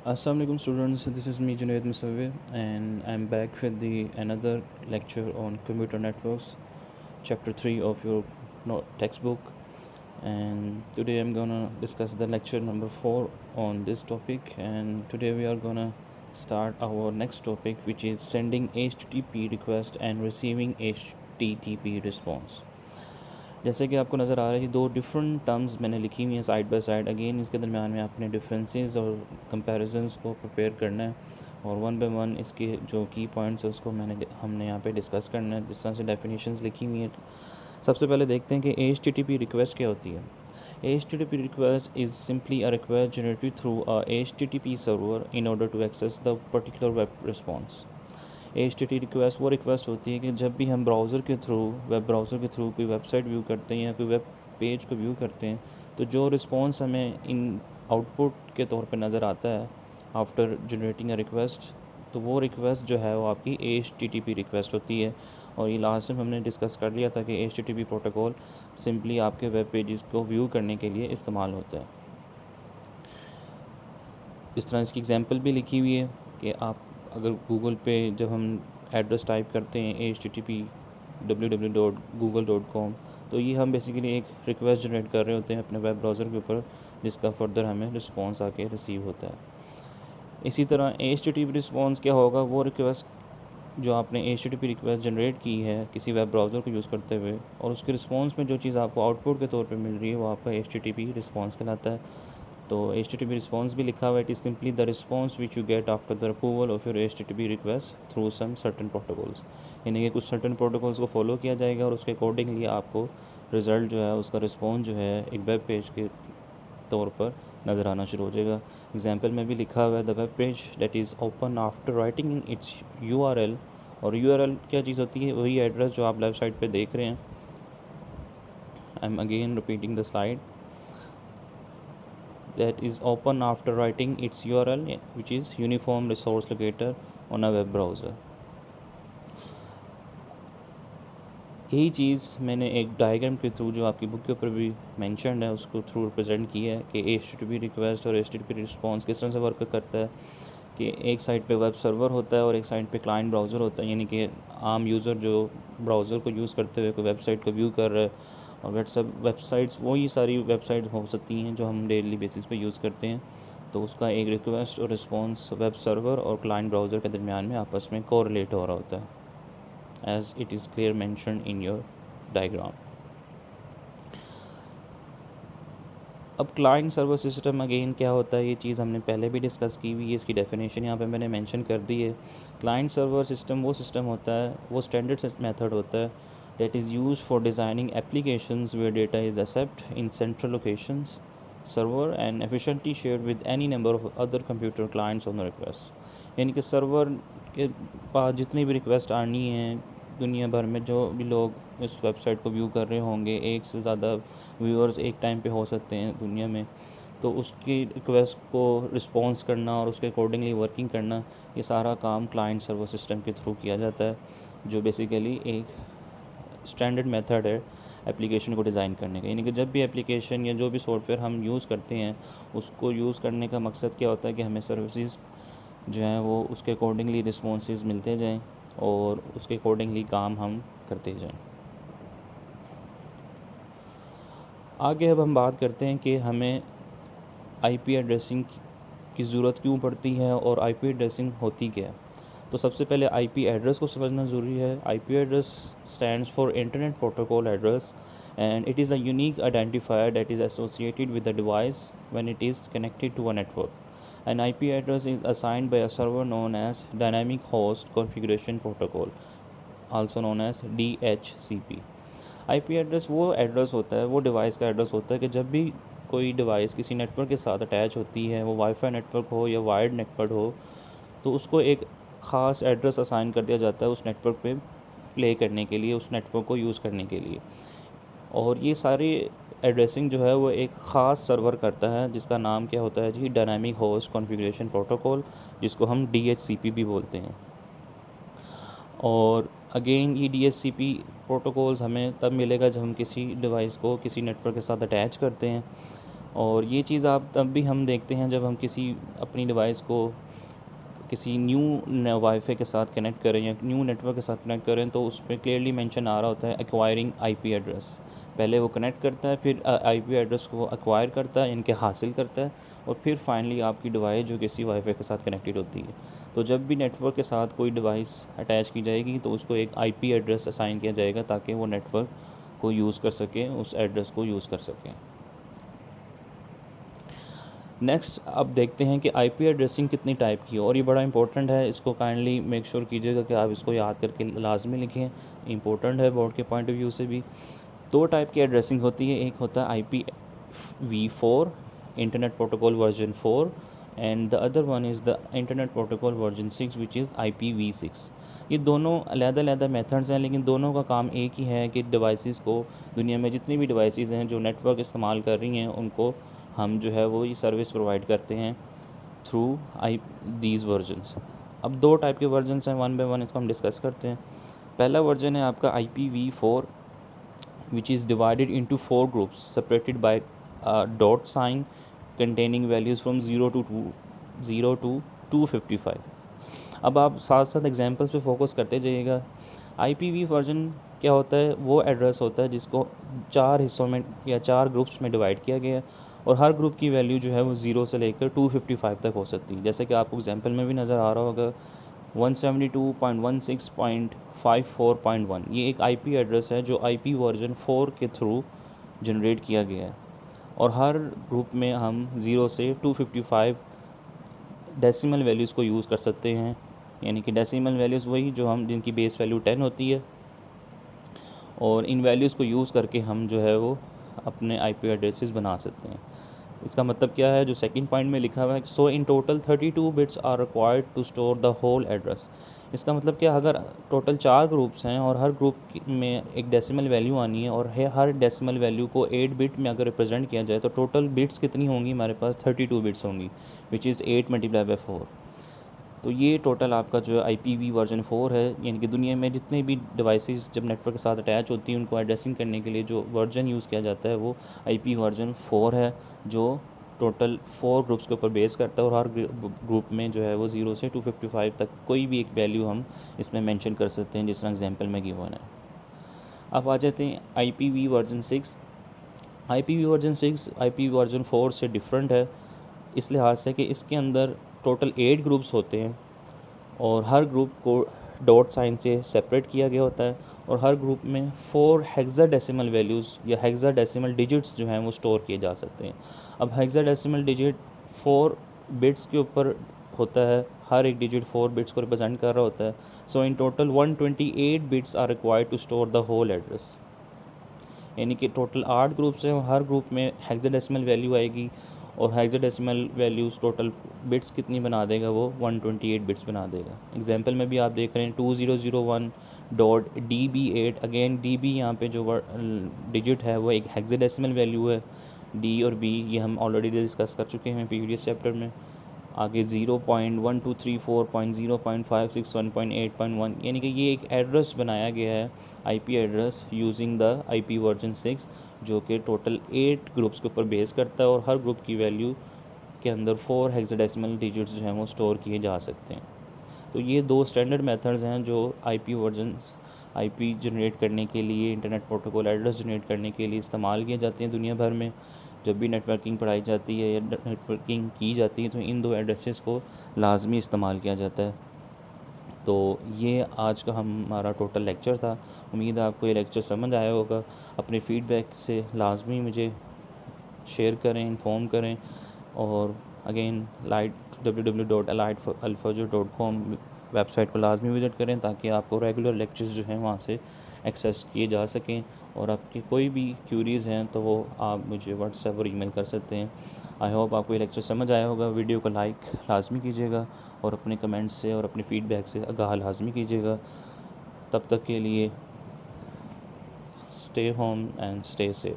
Assalamualaikum students, this is me Junaid Musawi and I'm back with the another lecture on computer networks, chapter 3 of your textbook. And today I'm gonna discuss the lecture number 4 on this topic, and today we are gonna start our next topic, which is sending HTTP request and receiving HTTP response. जैसे कि आपको नज़र आ रहा है कि दो different terms मैंने लिखी हुई हैं साइड बाय साइड। अगेन इसके दरमियान में आपने डिफरेंसेस और कंपैरिजंस को प्रिपेयर करना है और वन बाय वन इसके जो की पॉइंट्स है उसको हमने यहाँ पे डिस्कस करना है। जिस तरह से डेफिनेशंस लिखी हुई हैं, सबसे पहले देखते हैं कि HTTP रिक्वेस्ट क्या होती है। HTTP request is simply a request generated through a HTTP server in order to access the particular web response. HTTP request वो रिक्वेस्ट होती है कि जब भी हम ब्राउज़र के थ्रू वेब ब्राउज़र के थ्रू कोई वेबसाइट व्यू करते हैं या कोई वेब पेज को व्यू करते हैं, तो जो रिस्पॉन्स हमें इन आउटपुट के तौर पे नज़र आता है आफ्टर जनरेटिंग अ रिक्वेस्ट, तो वो रिक्वेस्ट जो है वो आपकी HTTP रिक्वेस्ट होती है। और ये लास्ट टाइम हमने डिस्कस कर लिया था कि HTTP प्रोटोकॉल सिंपली आपके वेब पेजेस को व्यू करने के लिए इस्तेमाल होता है। इस तरह इसकी एग्जांपल भी लिखी हुई है कि आप अगर गूगल पे जब हम एड्रेस टाइप करते हैं HTTP www.google.com, तो ये हम बेसिकली एक रिक्वेस्ट जनरेट कर रहे होते हैं अपने वेब ब्राउज़र के ऊपर, जिसका फर्दर हमें रिस्पॉन्स आके रिसीव होता है। इसी तरह HTTP रिस्पॉन्स क्या होगा, वो रिक्वेस्ट जो आपने HTTP रिक्वेस्ट जनरेट की है किसी वेब ब्राउज़र को यूज़ करते हुए, और उसके रिस्पॉन्स में जो चीज़ आपको आउटपुट के तौर पे मिल रही है वो आपका HTTP रिस्पॉन्स कहलाता है। तो HTTP रिस्पॉन्स भी लिखा हुआ है, it is simply the response which you get after the approval of your HTTP request through some certain protocols. यानी कि कुछ सर्टन प्रोटोकॉल्स को फॉलो किया जाएगा और उसके अकॉर्डिंगली आपको रिज़ल्ट जो है उसका रिस्पॉन्स जो है एक वेब पेज के तौर पर नज़र आना शुरू हो जाएगा। एग्जाम्पल में भी लिखा हुआ है the web page that is open after writing in its URL। और URL क्या चीज़ होती है, वही एड्रेस जो आप लेफ्ट साइड पे देख रहे हैं। I am again repeating the slide that is open after writing its URL, which is uniform resource locator on a web browser। यही चीज़ मैंने एक डायग्राम के थ्रू जो आपकी बुक के ऊपर भी मेंशन्ड है उसको थ्रू रिप्रेजेंट किया है कि HTTP रिक्वेस्ट और HTTP रिस्पॉन्स किस तरह से वर्क करता है। कि एक साइड पे वेब सर्वर होता है और एक साइड पे क्लाइंट ब्राउज़र होता है, यानी कि आम यूज़र जो ब्राउज़र को यूज़ करते हुए कोई वेबसाइट को व्यू कर रहा है, और वेबसाइट्स वही सारी वेबसाइट्स हो सकती हैं जो हम डेली बेसिस पे यूज़ करते हैं। तो उसका एक रिक्वेस्ट और रिस्पॉन्स वेब सर्वर और क्लाइंट ब्राउज़र के दरमियान में आपस में कोरिलेट हो रहा होता है, as it is clear mentioned in your diagram. अब क्लाइंट सर्वर सिस्टम अगेन क्या होता है, ये चीज़ हमने पहले भी डिस्कस की हुई है, इसकी डेफिनेशन यहाँ पे मैंने मेंशन कर दी है। क्लाइंट सर्वर सिस्टम वो सिस्टम होता है, वो स्टैंडर्ड मेथड होता है that is used for designing applications where data is accepted in central locations server and efficiently shared with any number of other computer clients on the request। यानी कि server के पास जितनी भी रिक्वेस्ट आनी है दुनिया भर में, जो भी लोग इस वेबसाइट को व्यू कर रहे होंगे, एक से ज़्यादा व्यूअर्स एक टाइम पे हो सकते हैं दुनिया में, तो उसकी रिक्वेस्ट को रिस्पॉन्स करना और उसके अकॉर्डिंगली वर्किंग करना, ये सारा काम क्लाइंट सर्वर सिस्टम के थ्रू किया जाता है, जो बेसिकली एक स्टैंडर्ड मेथड है एप्लीकेशन को डिज़ाइन करने का। यानी कि जब भी एप्लीकेशन या जो भी सॉफ्टवेयर हम यूज़ करते हैं उसको यूज़ करने का मकसद क्या होता है कि हमें सर्विसेज जो हैं वो उसके अकॉर्डिंगली रिस्पॉन्सेज मिलते जाएं और उसके अकॉर्डिंगली काम हम करते जाएं। आगे अब हम बात करते हैं कि हमें आईपी एड्रेसिंग की ज़रूरत क्यों पड़ती है और आईपी एड्रेसिंग होती क्या है। तो सबसे पहले आईपी एड्रेस को समझना ज़रूरी है। IP address stands for internet protocol address and it is a unique identifier that is associated with the device when it is connected to a network. An IP address is assigned by a server known as Dynamic Host Configuration Protocol, also known as DHCP। IP address वो address होता है, वो device का address होता है कि जब भी कोई डिवाइस किसी नेटवर्क के साथ अटैच होती है, वो वाईफाई नेटवर्क हो या वायर्ड नेटवर्क हो, तो उसको एक ख़ास एड्रेस असाइन कर दिया जाता है उस नेटवर्क पे प्ले करने के लिए, उस नेटवर्क को यूज़ करने के लिए। और ये सारी एड्रेसिंग जो है वो एक ख़ास सर्वर करता है जिसका नाम क्या होता है जी, डायनामिक होस्ट कॉन्फ़िगरेशन प्रोटोकॉल, जिसको हम DHCP भी बोलते हैं। और अगेन ये DHCP प्रोटोकॉल्स हमें तब मिलेगा जब हम किसी डिवाइस को किसी नेटवर्क के साथ अटैच करते हैं। और ये चीज़ आप तब भी हम देखते हैं जब हम किसी अपनी डिवाइस को किसी न्यू वाईफाई के साथ कनेक्ट करें या न्यू नेटवर्क के साथ कनेक्ट करें, तो उस पर क्लियरली मेंशन आ रहा होता है एक्वायरिंग आईपी एड्रेस। पहले वो कनेक्ट करता है, फिर आईपी एड्रेस को एक्वायर करता है, इनके हासिल करता है, और फिर फाइनली आपकी डिवाइस जो किसी वाईफाई के साथ कनेक्टेड होती है। तो जब भी नेटवर्क के साथ कोई डिवाइस अटैच की जाएगी तो उसको एक आईपी एड्रेस असाइन किया जाएगा ताकि वो नेटवर्क को यूज़ कर सकें, उस एड्रेस को यूज़ कर सकें। नेक्स्ट अब देखते हैं कि आईपी एड्रेसिंग कितनी टाइप की है, और ये बड़ा इंपॉर्टेंट है, इसको काइंडली मेक श्योर कीजिएगा कि आप इसको याद करके लाजमी लिखें, इंपॉर्टेंट है बोर्ड के पॉइंट ऑफ व्यू से भी। दो टाइप की एड्रेसिंग होती है, एक होता है IPv4 internet protocol version 4, and the other one is the internet protocol version 6 which is IPv6। ये दोनों अलग-अलग मेथड्स हैं, लेकिन दोनों का काम एक ही है कि डिवाइसेस को, दुनिया में जितनी भी डिवाइसेस हैं जो नेटवर्क इस्तेमाल कर रही हैं, उनको हम जो है वो ये सर्विस प्रोवाइड करते हैं थ्रू दीज वर्जन्स। अब दो टाइप के वर्जन्स हैं, वन बाय वन इसको हम डिस्कस करते हैं। पहला वर्जन है आपका IPv4 which is divided into 4 groups separated by a dot sign containing values from 0 to 255। अब आप साथ साथ एग्जांपल्स पे फोकस करते जाइएगा। IPv वर्जन क्या होता है, वो एड्रेस होता है जिसको 4 हिस्सों में या 4 ग्रुप्स में डिवाइड किया गया है, और हर ग्रुप की वैल्यू जो है वो 0 से लेकर 255 तक हो सकती है। जैसे कि आपको एग्जांपल में भी नज़र आ रहा होगा 172.16.54.1, ये एक आईपी एड्रेस है जो आईपी वर्जन 4 के थ्रू जनरेट किया गया है, और हर ग्रुप में हम 0 से 255 डेसिमल वैल्यूज़ को यूज़ कर सकते हैं। यानी कि डेसिमल वैल्यूज़ वही जो हम जिनकी बेस वैल्यू 10 होती है, और इन वैल्यूज़ को यूज़ करके हम जो है वो अपने आईपी एड्रेसेस बना सकते हैं। इसका मतलब क्या है, जो सेकंड पॉइंट में लिखा हुआ है, so in total 32 bits are required to store the whole address. इसका मतलब क्या, अगर टोटल 4 ग्रुप्स हैं और हर ग्रुप में एक डेसिमल वैल्यू आनी है, और हर डेसिमल वैल्यू को 8 बिट में अगर रिप्रेजेंट किया जाए तो टोटल बिट्स कितनी होंगी, हमारे पास 32 बिट्स होंगी, विच इज़ 8 मल्टीप्लाई बाई 4। तो ये टोटल आपका जो है IPv वर्जन 4 है। यानी कि दुनिया में जितने भी डिवाइसेस जब नेटवर्क के साथ अटैच होती हैं, उनको एड्रेसिंग करने के लिए जो वर्जन यूज़ किया जाता है वो IP वर्जन 4 है, जो टोटल 4 ग्रुप्स के ऊपर बेस करता है, और हर ग्रुप में जो है वो 0 से 255 तक कोई भी एक वैल्यू हम इसमें मेंशन कर सकते हैं, जिस तरह एग्जांपल में गिवन है। अब आ जाते हैं IPv version 6। IPv version 6 IP version 4 से डिफरेंट है इस लिहाज से कि इसके अंदर टोटल 8 ग्रुप्स होते हैं, और हर ग्रुप को डॉट साइन से सेपरेट किया गया होता है, और हर ग्रुप में 4 हेक्साडेसिमल वैल्यूज़ या हेक्साडेसिमल डिजिट्स जो हैं वो स्टोर किए जा सकते हैं। अब हेक्साडेसिमल डिजिट 4 बिट्स के ऊपर होता है, हर एक डिजिट 4 बिट्स को रिप्रेजेंट कर रहा होता है। So in total 128 bits are required to store the whole address. यानी कि टोटल 8 ग्रुप्स हैं, और हर ग्रुप में हेक्साडेसिमल वैल्यू आएगी, और हेक्साडेसिमल वैल्यूज़ टोटल बिट्स कितनी बना देगा, वो 128 बिट्स बना देगा। एग्जांपल में भी आप देख रहे हैं 2001.db8। अगेन DB यहाँ पे जो डिजिट है वो एक हेक्साडेसिमल वैल्यू है। D और B ये हम ऑलरेडी डिस्कस कर चुके हैं प्रीवियस चैप्टर में। आगे 0.1234.0.561.8.1, यानी कि ये एक एड्रेस बनाया गया है, IP address using the IP version 6, जो कि टोटल 8 ग्रुप्स के ऊपर बेस करता है, और हर ग्रुप की वैल्यू के अंदर 4 हेक्साडेसिमल डिजिट्स जो हैं वो स्टोर किए जा सकते हैं। तो ये दो स्टैंडर्ड मेथड्स हैं जो IP वर्जन IP जनरेट करने के लिए, इंटरनेट प्रोटोकॉल एड्रेस जनरेट करने के लिए इस्तेमाल किए जाते हैं दुनिया भर में। जब भी नेटवर्किंग पढ़ाई जाती है या नेटवर्किंग की जाती है तो इन दो एड्रेसेस को लाजमी इस्तेमाल किया जाता है। तो ये आज का हमारा टोटल लेक्चर था। उम्मीद है आपको ये लेक्चर समझ आया होगा। अपने फ़ीडबैक से लाजमी मुझे शेयर करें, इन्फॉर्म करें, और अगेन www.alightfalfajr.com वेबसाइट को लाजमी विज़िट करें ताकि आपको रेगुलर लेक्चर्स जो हैं वहाँ से एक्सेस किए जा सकें, और आपकी कोई भी क्यूरीज़ हैं तो वो आप मुझे व्हाट्सएप और ईमेल कर सकते हैं। आई होप आपको ये लेक्चर समझ आया होगा। वीडियो को लाइक लाजमी कीजिएगा, और अपने कमेंट्स से और अपने फ़ीडबैक से आगाह लाजमी कीजिएगा। तब तक के लिए stay home and stay safe.